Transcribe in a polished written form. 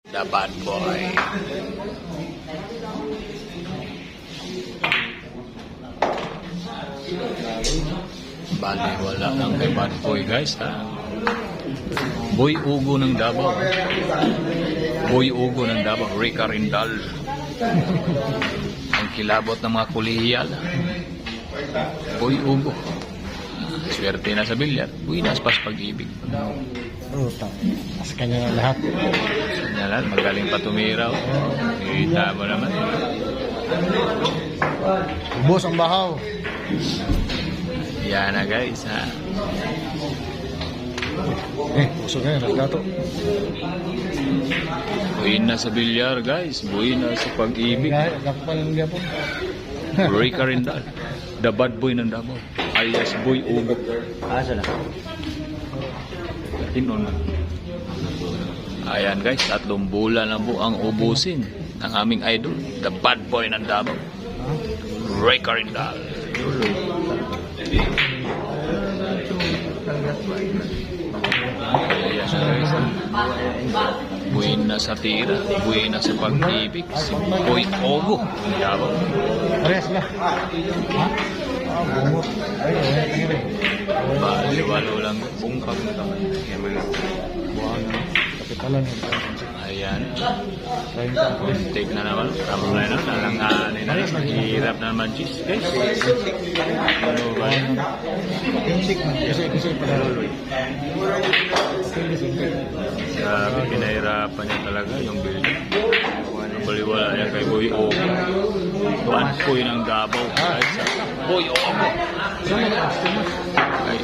The bad boy. Bali, wala lang kay bad boy, guys, ha? Boy Ugo ng Davao. Boy Ugo ng Davao. Rica Rindal. Ang kilabot ng mga kulihiyal. Boy Ugo. Swerte na sa bilyar. Buinas pas pag-ibig. Utang. Mas kanya lahat. Kanya lahat. Magaling pa tumiraw. Kita mo naman. Ubos ang bahaw. Yan na, guys, ha? Usog na yun. Nagdato. Buin na sa bilyar, guys. Buin na sa pag-ibig. Nagkakapal ng gapon. Rica Rindal. The bad boy ng Davao. Alias Boy Ugo. Asa na? Tinon. Ayan, guys. 3 bulan na po ang ubusin ng aming idol. The bad boy ng Davao. Rica Rindal. Ayan, guys. Buin na sa tira. Buin na sa pag-ibig. Si Boy Ugo ng Davao. Parehas sila. Ha? Bumot. Bali-walo lang. Bungkag na kami. Buwan na. Kapitalan. Ayan. Take na naman. Tama na yun. Nalanganin na rin. Mahirap na naman, cheese. Guys. Ano ba yun? Kasi padaluloy. Grabe, pinahirapan niya talaga yung building. Baliwala niya kay Boy Ogo. Bad boy ng Davao. Guys, Boy Ogo. Guys,